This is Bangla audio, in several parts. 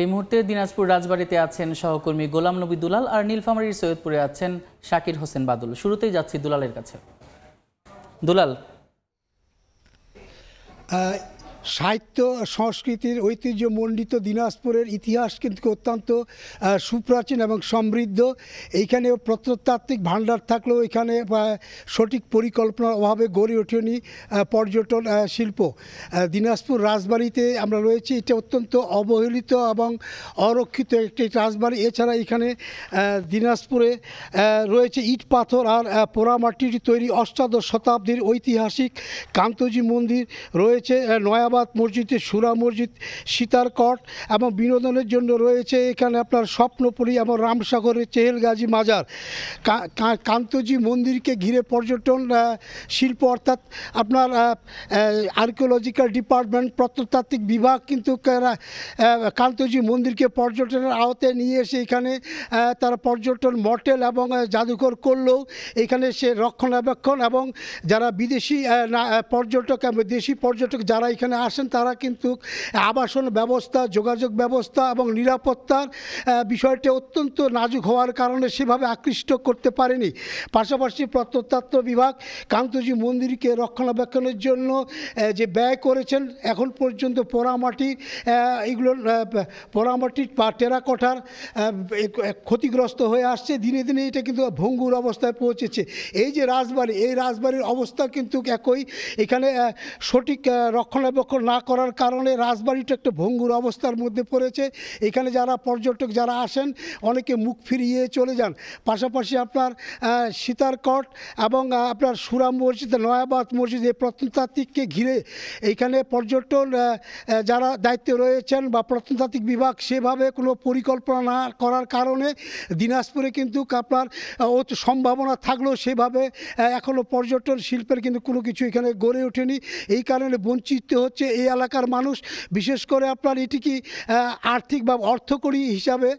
এই মুহূর্তে দিনাজপুর রাজবাড়িতে আছেন সহকর্মী গোলাম নবী দুলাল আর নীলফামারীর সৈয়দপুরে আছেন শাকির হোসেন বাদল। শুরুতেই যাচ্ছি দুলালের কাছে। দুলাল, সাহিত্য সংস্কৃতির ঐতিহ্যমণ্ডিত দিনাজপুরের ইতিহাস কিন্তু অত্যন্ত সুপ্রাচীন এবং সমৃদ্ধ। এইখানে প্রত্নতাত্ত্বিক ভাণ্ডার থাকলেও এখানে সঠিক পরিকল্পনার অভাবে গড়ে ওঠেনি পর্যটন শিল্প। দিনাজপুর রাজবাড়িতে আমরা রয়েছি, এটা অত্যন্ত অবহেলিত এবং অরক্ষিত একটি রাজবাড়ি। এছাড়া এখানে দিনাজপুরে রয়েছে ইট পাথর আর পোড়ামাটির তৈরি অষ্টাদশ শতাব্দীর ঐতিহাসিক কান্তজি মন্দির রয়েছে, নয়াবাদ মসজিদে সুরা মসজিদ, সীতারকট এবং বিনোদনের জন্য রয়েছে এখানে আপনার স্বপ্নপুরী এবং রামসাগরের চেহেলগাজী মাজার। কান্তজি মন্দিরকে ঘিরে পর্যটন শিল্প অর্থাৎ আপনার আর্কিওলজিক্যাল ডিপার্টমেন্ট, প্রত্নতাত্ত্বিক বিভাগ কিন্তু কান্তজি মন্দিরকে পর্যটনের আওতায় নিয়ে এসে এখানে তারা পর্যটন মডেল এবং জাদুঘর করলেও এখানে সে রক্ষণাবেক্ষণ এবং যারা বিদেশি পর্যটক এবং দেশি পর্যটক যারা এখানে আসেন তারা কিন্তু আবাসন ব্যবস্থা, যোগাযোগ ব্যবস্থা এবং নিরাপত্তার বিষয়টি অত্যন্ত নাজুক হওয়ার কারণে সেভাবে আকৃষ্ট করতে পারেনি। পাশাপাশি প্রত্নতত্ত্ব বিভাগ কান্তজি মন্দিরকে রক্ষণাবেক্ষণের জন্য যে ব্যয় করেছেন এখন পর্যন্ত পোড়ামাটি এগুলোর পোড়ামাটি বা টেরাকোটার ক্ষতিগ্রস্ত হয়ে আসছে। দিনে দিনে এটা কিন্তু ভঙ্গুর অবস্থায় পৌঁছেছে। এই যে রাজবাড়ি, এই রাজবাড়ির অবস্থা কিন্তু একই। এখানে সঠিক রক্ষণাবেক্ষণ না করার কারণে রাজবাড়িটা একটা ভঙ্গুর অবস্থার মধ্যে পড়েছে। এখানে যারা পর্যটক যারা আসেন অনেকে মুখ ফিরিয়ে চলে যান। পাশাপাশি আপনার সীতারকট এবং আপনার সুরা মসজিদ, নয়াবাদ মসজিদ, এই প্রত্নতাত্ত্বিককে ঘিরে এইখানে পর্যটন যারা দায়িত্বে রয়েছেন বা প্রত্নতাত্ত্বিক বিভাগ সেভাবে কোনো পরিকল্পনা না করার কারণে দিনাজপুরে কিন্তু আপনার সম্ভাবনা থাকলেও সেভাবে এখনও পর্যটন শিল্পের কিন্তু কোনো কিছু এখানে গড়ে ওঠেনি। এই কারণে বঞ্চিত হচ্ছে এই এলাকার মানুষ। বিশেষ করে আপনার এটি কি আর্থিক বা অর্থকরী হিসাবে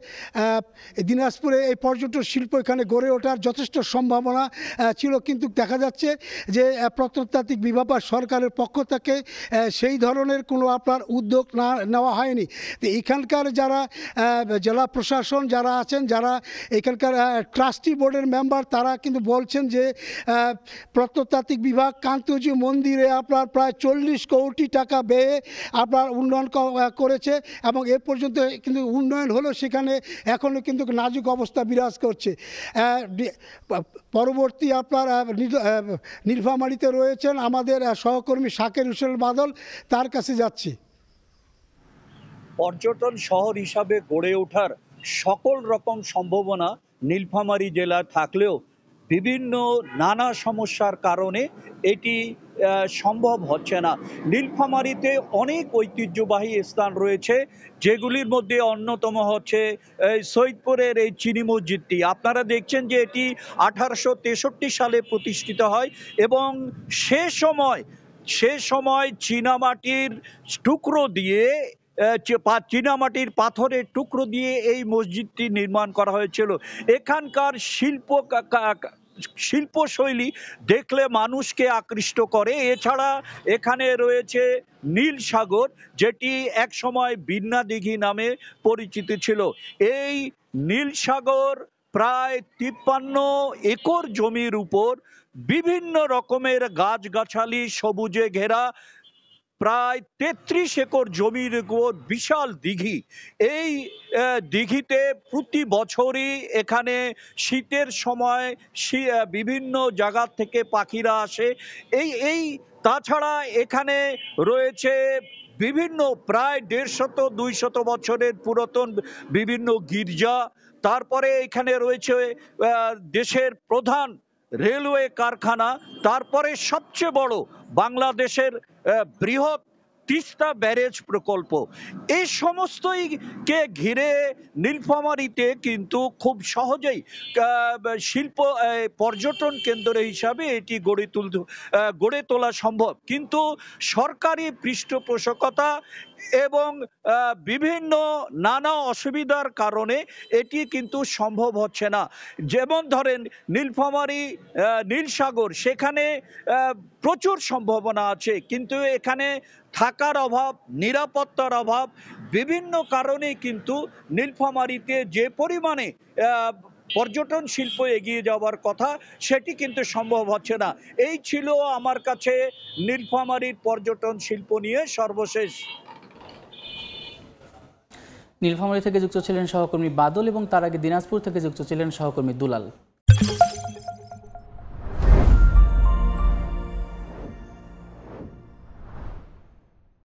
দিনাজপুরে এই পর্যটন শিল্প এখানে গড়ে ওঠার যথেষ্ট সম্ভাবনা ছিল, কিন্তু দেখা যাচ্ছে যে প্রত্নতাত্ত্বিক বিভাগ বা সরকারের পক্ষ থেকে সেই ধরনের কোনো আপনার উদ্যোগ না নেওয়া হয়নি। তো এখানকার যারা জেলা প্রশাসন যারা আছেন, যারা এখানকার ট্রাস্টি বোর্ডের মেম্বার, তারা কিন্তু বলছেন যে প্রত্নতাত্ত্বিক বিভাগ কান্তজি মন্দিরে আপনার প্রায় 40 কোটি টাকা ব্যয়ে আপনার উন্নয়ন করেছে এবং এ পর্যন্ত কিন্তু উন্নয়ন হলেও সেখানে এখনও কিন্তু নাজুক অবস্থা বিরাজ করছে। পরবর্তী আপনার নীলফামারীতে রয়েছেন আমাদের সহকর্মী শাকির হোসেন বাদল, তার কাছে যাচ্ছি। পর্যটন শহর হিসাবে গড়ে ওঠার সকল রকম সম্ভাবনা নীলফামারী জেলায় থাকলেও বিভিন্ন নানা সমস্যার কারণে এটি সম্ভব হচ্ছে না। নীলফামারীতে অনেক ঐতিহ্যবাহী স্থান রয়েছে, যেগুলির মধ্যে অন্যতম হচ্ছে সৈয়দপুরের এই চিনি মসজিদটি। আপনারা দেখছেন যে এটি 1863 সালে প্রতিষ্ঠিত হয় এবং সে সময় চীনামাটির টুকরো দিয়ে চীনামাটির পাথরের টুকরো দিয়ে এই মসজিদটি নির্মাণ করা হয়েছিল। এখানকার শিল্পশৈলী দেখলে মানুষকে আকৃষ্ট করে। এছাড়া এখানে রয়েছে নীল সাগর, যেটি এক সময় বিন্না দিঘি নামে পরিচিত ছিল। এই নীল সাগর প্রায় 53 একর জমির উপর বিভিন্ন রকমের গাছগাছালি সবুজে ঘেরা প্রায় 33 একর জমির উপর বিশাল দিঘি। এই দিঘিতে প্রতি বছরই এখানে শীতের সময় বিভিন্ন জায়গা থেকে পাখিরা আসে। তাছাড়া এখানে রয়েছে বিভিন্ন প্রায় 150-200 বছরের পুরাতন বিভিন্ন গির্জা। তারপরে এখানে রয়েছে দেশের প্রধান রেলওয়ে কারখানা, তারপরে সবচেয়ে বড় বাংলাদেশের বৃহৎ তিস্তা ব্যারেজ প্রকল্প। এই সমস্তই কে ঘিরে নীলফামারীতে কিন্তু খুব সহজেই পর্যটন কেন্দ্র হিসাবে এটি গড়ে তোলা সম্ভব, কিন্তু সরকারি পৃষ্ঠপোষকতা এবং বিভিন্ন নানা অসুবিধার কারণে এটি কিন্তু সম্ভব হচ্ছে না। যেমন ধরেন নীলফামারী, নীলসাগর, সেখানে প্রচুর সম্ভাবনা আছে, কিন্তু এখানে থাকার অভাব, নিরাপত্তার অভাব, বিভিন্ন কারণে কিন্তু নীলফামারীতে যে পরিমাণে পর্যটন শিল্প এগিয়ে যাওয়ার কথা সেটি কিন্তু সম্ভব হচ্ছে না। এই ছিল আমার কাছে নীলফামারীর পর্যটন শিল্প নিয়ে সর্বশেষ। নীলফামারী থেকে যুক্ত ছিলেন সহকর্মী বাদল এবং তার আগে দিনাজপুর থেকে যুক্ত ছিলেন সহকর্মী দুলাল।